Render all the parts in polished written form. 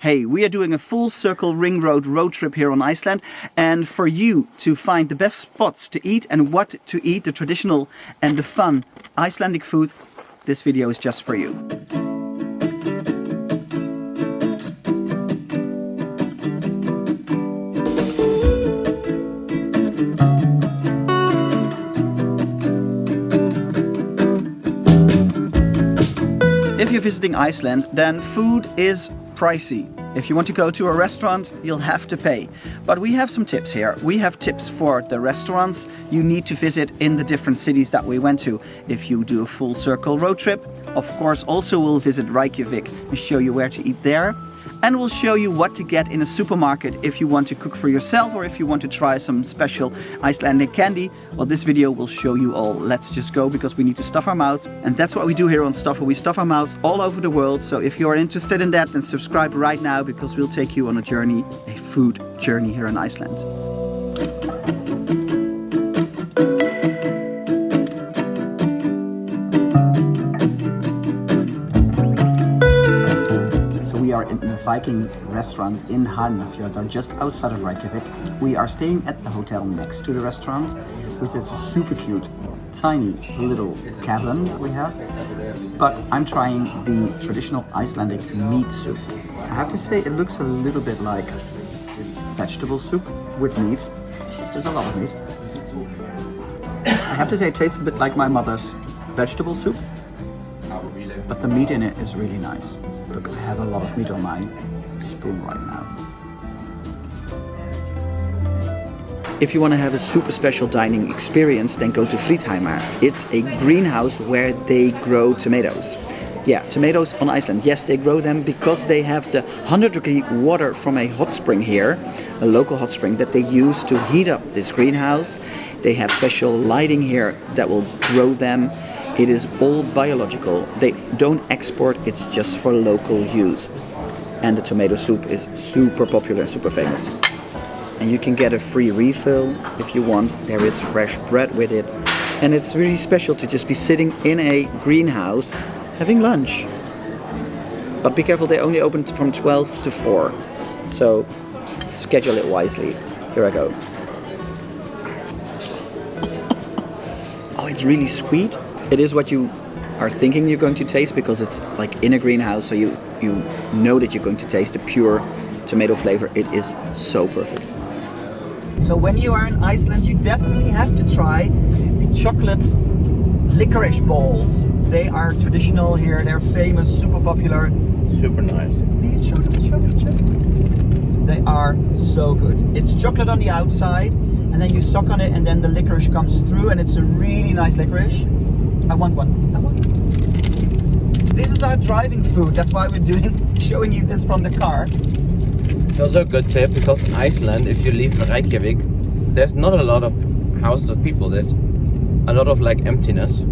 Hey, we are doing a full circle ring road trip here on Iceland, and for you to find the best spots to eat and what to eat, the traditional and the fun Icelandic food, this video is just for you. If you're visiting Iceland, then food is pricey. If you want to go to a restaurant, you'll have to pay. But we have some tips here. We have tips for the restaurants you need to visit in the different cities that we went to. If you do a full circle road trip, of course also we'll visit Reykjavik and show you where to eat there. And we'll show you what to get in a supermarket if you want to cook for yourself or if you want to try some special Icelandic candy. Well, this video will show you all. Let's just go because we need to stuff our mouths. And that's what we do here on Stuffer. We stuff our mouths all over the world. So if you're interested in that, then subscribe right now because we'll take you on a journey, a food journey here in Iceland. We are in the Viking Restaurant in Hofn, just outside of Reykjavik. We are staying at the hotel next to the restaurant, which is a super cute, tiny little cabin that we have. But I'm trying the traditional Icelandic meat soup. I have to say it looks a little bit like vegetable soup with meat. There's a lot of meat. I have to say it tastes a bit like my mother's vegetable soup, but the meat in it is really nice. Look, I have a lot of meat on my spoon right now. If you want to have a super special dining experience, then go to Fridheimar. It's a greenhouse where they grow tomatoes. Yeah, tomatoes on Iceland. Yes, they grow them because they have the 100-degree water from a hot spring here, a local hot spring that they use to heat up this greenhouse. They have special lighting here that will grow them. It is all biological. They don't export, it's just for local use. And the tomato soup is super popular and super famous. And you can get a free refill if you want. There is fresh bread with it. And it's really special to just be sitting in a greenhouse having lunch. But be careful, they only open from 12 to 4. So schedule it wisely. Here I go. Oh, it's really sweet. It is what you are thinking you're going to taste because it's like in a greenhouse, so you know that you're going to taste the pure tomato flavor. It is so perfect. So when you are in Iceland, you definitely have to try the chocolate licorice balls. They are traditional here, they're famous, super popular. Super nice. These chocolate. They are so good. It's chocolate on the outside, and then you suck on it, and then the licorice comes through, and it's a really nice licorice. I want one. This is our driving food. That's why we're showing you this from the car. It's also a good tip because in Iceland, if you leave Reykjavik, there's not a lot of houses of people. There's a lot of like emptiness.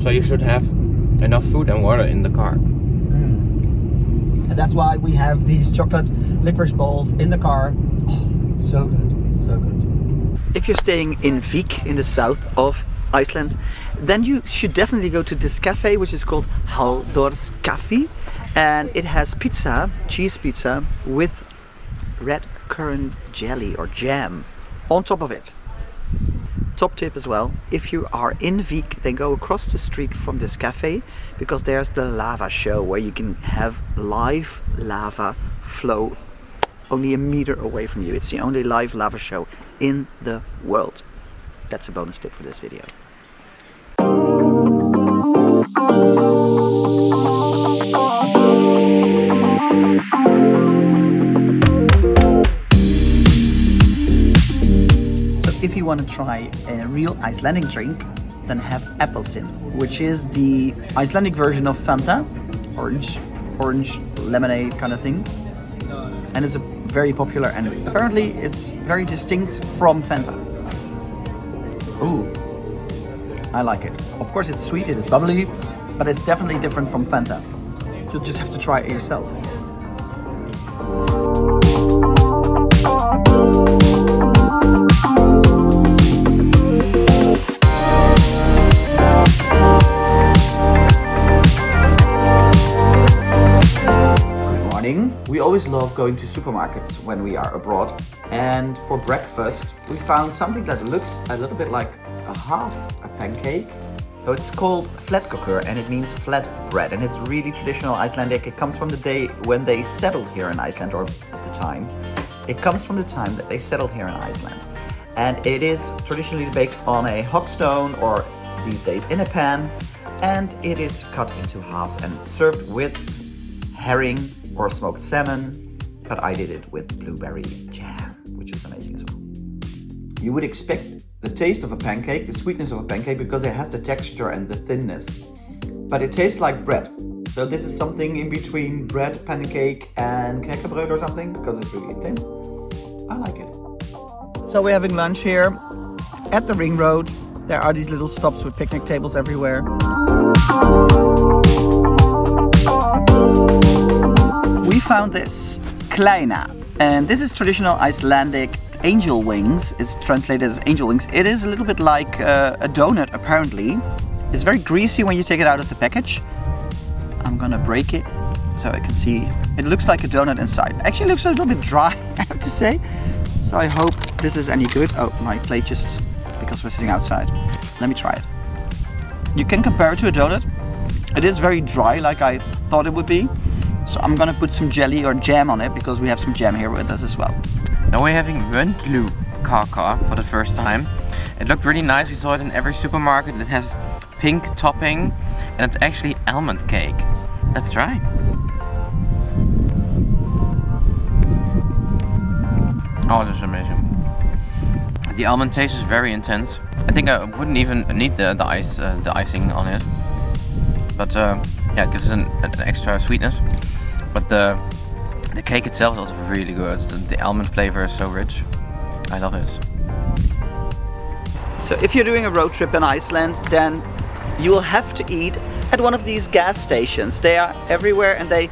So you should have enough food and water in the car. And that's why we have these chocolate licorice balls in the car. Oh, so good, so good. If you're staying in Vik in the south of Iceland, then you should definitely go to this cafe, which is called Halldorskaffi, and it has pizza, cheese pizza with red currant jelly or jam on top of it. Top tip as well, if you are in Vik, then go across the street from this cafe because there's the lava show where you can have live lava flow only a meter away from you. It's the only live lava show in the world. That's a bonus tip for this video. So if you want to try a real Icelandic drink, then have Appelsin, which is the Icelandic version of Fanta, orange lemonade kind of thing. And it's very popular, and apparently it's very distinct from Fanta. Ooh, I like it. Of course it's sweet, it is bubbly, but it's definitely different from Fanta. You'll just have to try it yourself. Good morning. We always always love going to supermarkets when we are abroad. And for breakfast, we found something that looks a little bit like half a pancake. So it's called flatkokur, and it means flat bread, and it's really traditional Icelandic. It comes from the day when they settled here in Iceland, or at the time. It comes from the time that they settled here in Iceland. And it is traditionally baked on a hot stone, or these days in a pan, and it is cut into halves and served with herring or smoked salmon, but I did it with blueberry jam, which was amazing as well. You would expect the taste of a pancake, the sweetness of a pancake, because it has the texture and the thinness, but it tastes like bread. So this is something in between bread, pancake and knekkebrød or something, because it's really thin. I like it. So we're having lunch here at the ring road. There are these little stops with picnic tables everywhere. We found this kleina, and this is traditional Icelandic angel wings. It's translated as angel wings. It is a little bit like a donut, apparently. It's very greasy when you take it out of the package. I'm gonna break it so I can see. It looks like a donut inside. Actually, it looks a little bit dry, I have to say. So I hope this is any good. Oh, my plate just, because we're sitting outside. Let me try it. You can compare it to a donut. It is very dry, like I thought it would be. So I'm gonna put some jelly or jam on it, because we have some jam here with us as well. Now we're having Möndlu kaka for the first time. It looked really nice. We saw it in every supermarket. It has pink topping, and it's actually almond cake. Let's try. Oh, this is amazing. The almond taste is very intense. I think I wouldn't even need the icing on it. But yeah, it gives it an extra sweetness. But the cake itself is also really good. The almond flavor is so rich. I love it. So if you're doing a road trip in Iceland, then you will have to eat at one of these gas stations. They are everywhere, and they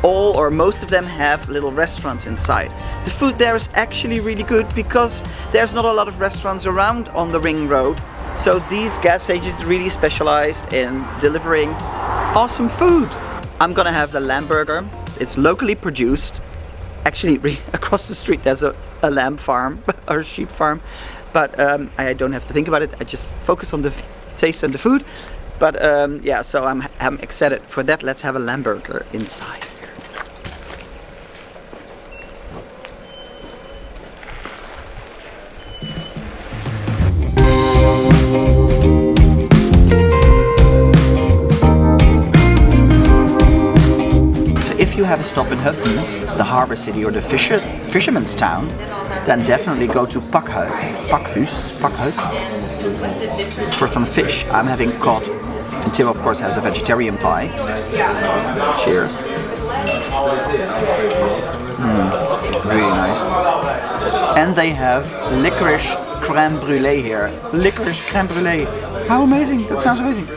all or most of them have little restaurants inside. The food there is actually really good, because there's not a lot of restaurants around on the ring road. So these gas stations really specialized in delivering awesome food. I'm gonna have the Lambburger. It's locally produced. Actually, across the street there's a lamb farm or a sheep farm, but I don't have to think about it. I just focus on the taste and the food. But yeah, so I'm excited for that. Let's have a Lambburger inside. If you have a stop in Hofn, the harbor city or the fisherman's town, then definitely go to Pakkhus for some fish. I'm having cod, and Tim of course has a vegetarian pie. Cheers. Really nice. And they have licorice creme brulee here. Licorice creme brulee. How amazing! That sounds amazing.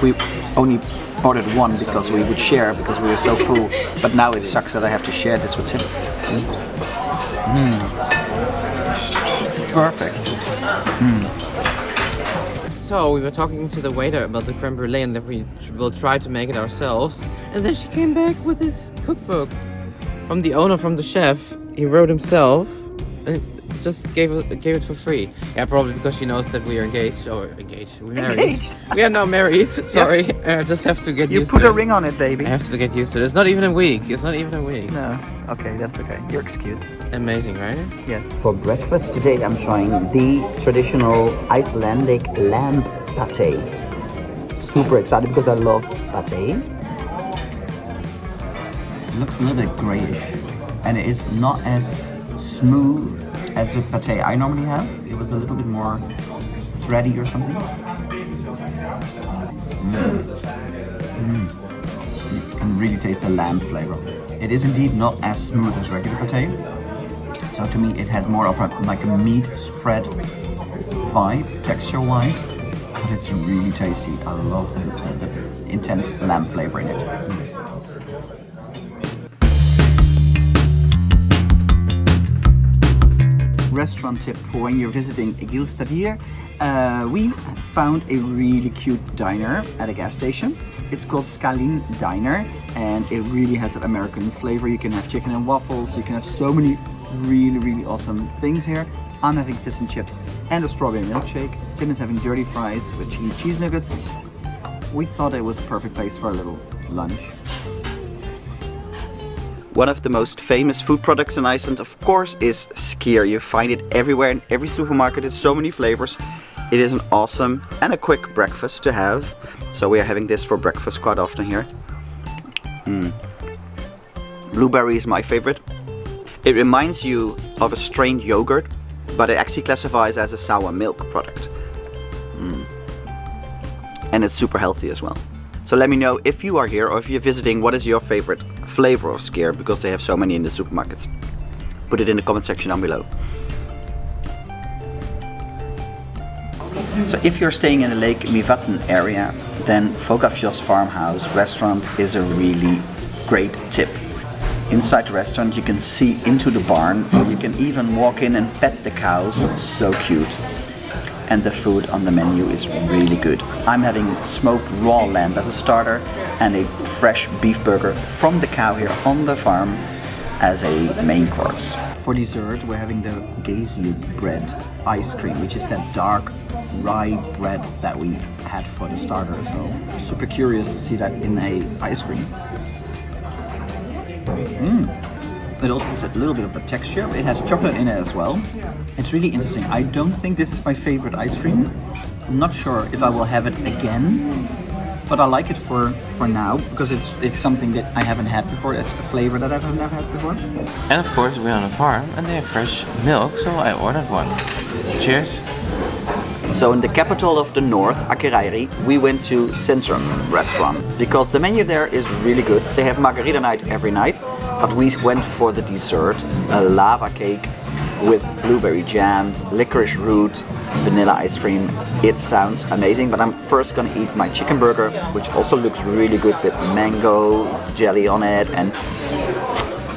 We only ordered one because we would share, because we were so full, but now it sucks that I have to share this with Tim. Perfect. So we were talking to the waiter about the creme brulee, and that we will try to make it ourselves. And then she came back with this cookbook from the owner, from the chef. He wrote himself, and just gave it for free. Yeah, probably because she knows that we are engaged. We're married. Engaged. We are now married. Sorry, yes. I just have to get used to it. You put a ring on it, baby. I have to get used to it. It's not even a week. No. Okay, that's okay. You're excused. Amazing, right? Yes. For breakfast today, I'm trying the traditional Icelandic lamb paté. Super excited because I love paté. It looks a little bit grayish, and it is not as smooth as the paté I normally have. It was a little bit more thready or something. You can really taste the lamb flavor. It is indeed not as smooth as regular paté. So to me, it has more of like a meat spread vibe, texture-wise, but it's really tasty. I love the intense lamb flavor in it. restaurant tip for when you're visiting Egilstadir. We found a really cute diner at a gas station. It's called Skalinn Diner, and it really has an American flavor. You can have chicken and waffles, you can have so many really awesome things here. I'm having fish and chips and a strawberry milkshake. Tim is having dirty fries with chili cheese nuggets. We thought it was a perfect place for a little lunch. One of the most famous food products in Iceland, of course, is Skyr. You find it everywhere in every supermarket. It's so many flavors. It is an awesome and a quick breakfast to have. So we are having this for breakfast quite often here. Blueberry is my favorite. It reminds you of a strained yogurt, but it actually classifies as a sour milk product. And it's super healthy as well. So let me know if you are here or if you're visiting, what is your favorite flavor of Skyr, because they have so many in the supermarkets. Put it in the comment section down below. So if you're staying in the Lake Mývatn area, then Vogafjos farmhouse restaurant is a really great tip. Inside the restaurant you can see into the barn, or you can even walk in and pet the cows. So cute. And the food on the menu is really good. I'm having smoked raw lamb as a starter and a fresh beef burger from the cow here on the farm as a main course. For dessert we're having the Gasstation bread ice cream, which is that dark rye bread that we had for the starter. So super curious to see that in a ice cream. It also has a little bit of a texture. It has chocolate in it as well. It's really interesting. I don't think this is my favorite ice cream. I'm not sure if I will have it again, but I like it for now because it's something that I haven't had before. It's a flavor that I've never had before. And of course we're on a farm and they have fresh milk, so I ordered one. Cheers. So in the capital of the north, Akureyri, we went to Centrum restaurant because the menu there is really good. They have margarita night every night, but we went for the dessert, a lava cake with blueberry jam, licorice root, vanilla ice cream. It sounds amazing, but I'm first gonna eat my chicken burger, which also looks really good with mango jelly on it. And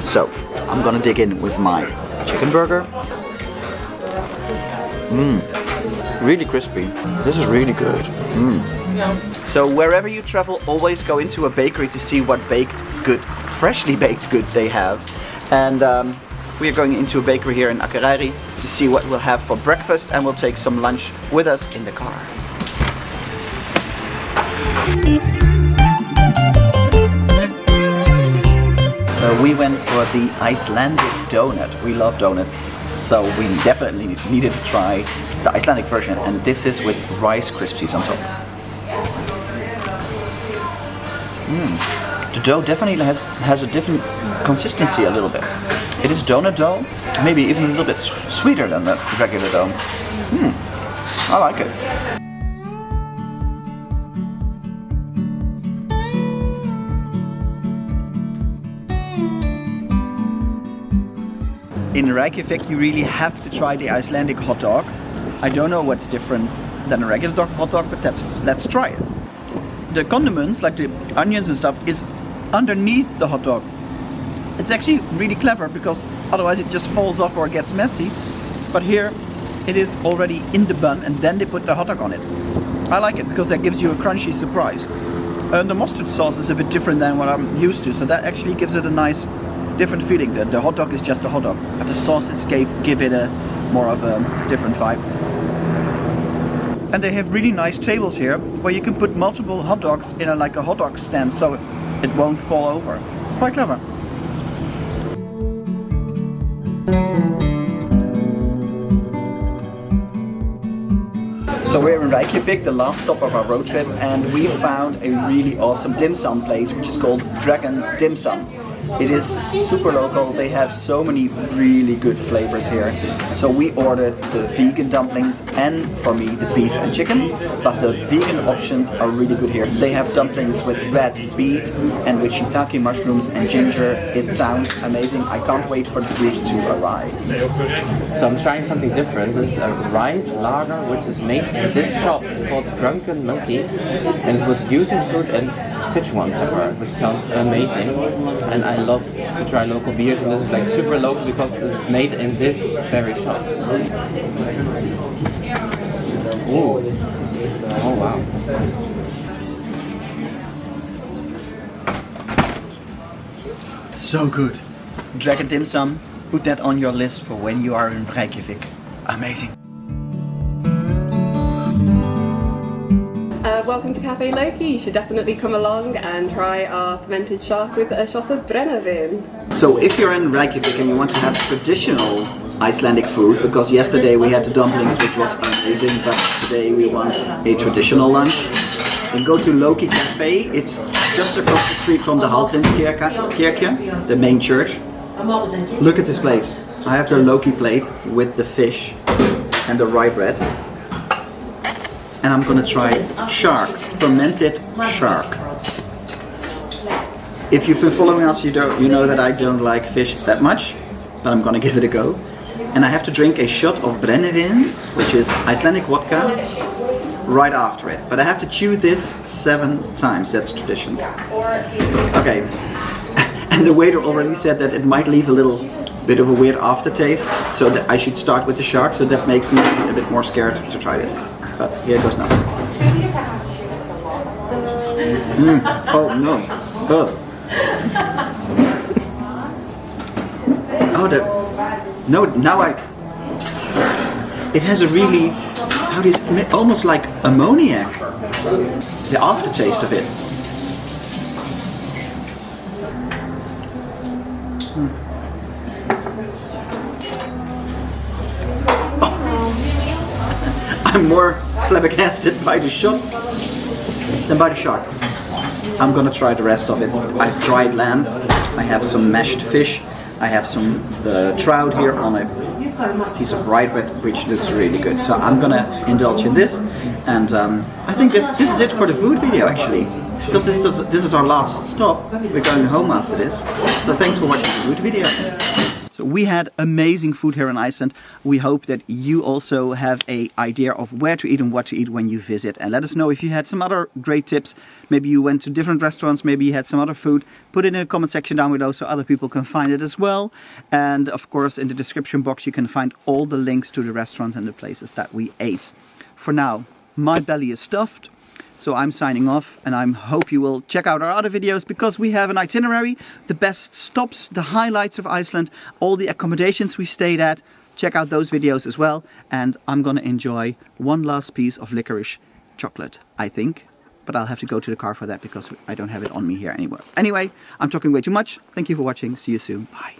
so I'm gonna dig in with my chicken burger. Really crispy. This is really good. So wherever you travel, always go into a bakery to see what freshly baked good they have. And we are going into a bakery here in Akureyri to see what we'll have for breakfast, and we'll take some lunch with us in the car. So we went for the Icelandic donut. We love donuts, so we definitely needed to try the Icelandic version, and this is with Rice Krispies on top. The dough definitely has a different consistency a little bit. It is donut dough, maybe even a little bit sweeter than the regular dough. I like it. In Reykjavik you really have to try the Icelandic hot dog. I don't know what's different than a regular hot dog, but let's try it. The condiments, like the onions and stuff, is underneath the hot dog. It's actually really clever because otherwise it just falls off or gets messy. But here it is already in the bun and then they put the hot dog on it. I like it because that gives you a crunchy surprise. The mustard sauce is a bit different than what I'm used to, so that actually gives it a nice different feeling. The hot dog is just a hot dog, but the sauces give it a more of a different vibe. And they have really nice tables here where you can put multiple hot dogs in like a hot dog stand so it won't fall over. Quite clever. So we're in Reykjavik, the last stop of our road trip, and we found a really awesome dim sum place which is called Dragon Dim Sum. It is super local. They have so many really good flavors here. So we ordered the vegan dumplings and for me the beef and chicken, but the vegan options are really good here. They have dumplings with red beet and with shiitake mushrooms and ginger. It sounds amazing. I can't wait for the food to arrive. So I'm trying something different. This is a rice lager which is made in this shop. It's called Drunken Monkey and it's with yuzu fruit and Sichuan pepper, which sounds amazing. And I love to try local beers, and this is like super local because it's made in this very shop. Ooh. Oh wow. So good. Dragon dim sum. Put that on your list for when you are in Reykjavik. Amazing. Welcome to Café Loki. You should definitely come along and try our fermented shark with a shot of brennivin. So if you're in Reykjavik and you want to have traditional Icelandic food, because yesterday we had the dumplings, which was amazing, but today we want a traditional lunch, then go to Loki Cafe. It's just across the street from the Halldorskaffi, the main church. Look at this plate. I have the Loki plate with the fish and the rye bread. And I'm gonna try shark, fermented shark. If you've been following us, you know that I don't like fish that much, but I'm gonna give it a go. And I have to drink a shot of brennivin, which is Icelandic vodka, right after it. But I have to chew this 7 times, that's tradition. Okay, and the waiter already said that it might leave a little bit of a weird aftertaste, so that I should start with the shark, so that makes me a bit more scared to try this. But here it goes now. Oh no. Oh. Oh, no, now it has a really, how do you say, almost like ammoniac. The aftertaste of it. I'm more flabbergasted by the shot than by the shark. I'm gonna try the rest of it. I have dried lamb, I have some mashed fish, I have some trout here on a piece of rye bread, which looks really good. So I'm gonna indulge in this, and I think that this is it for the food video actually. Because this is our last stop. We're going home after this. So thanks for watching the food video. So we had amazing food here in Iceland. We hope that you also have an idea of where to eat and what to eat when you visit. And let us know if you had some other great tips. Maybe you went to different restaurants, maybe you had some other food. Put it in the comment section down below so other people can find it as well. And of course in the description box you can find all the links to the restaurants and the places that we ate. For now, my belly is stuffed. So I'm signing off, and I hope you will check out our other videos, because we have an itinerary, the best stops, the highlights of Iceland, all the accommodations we stayed at. Check out those videos as well. And I'm gonna enjoy one last piece of licorice chocolate, I think. But I'll have to go to the car for that because I don't have it on me here anymore. Anyway, I'm talking way too much. Thank you for watching. See you soon. Bye.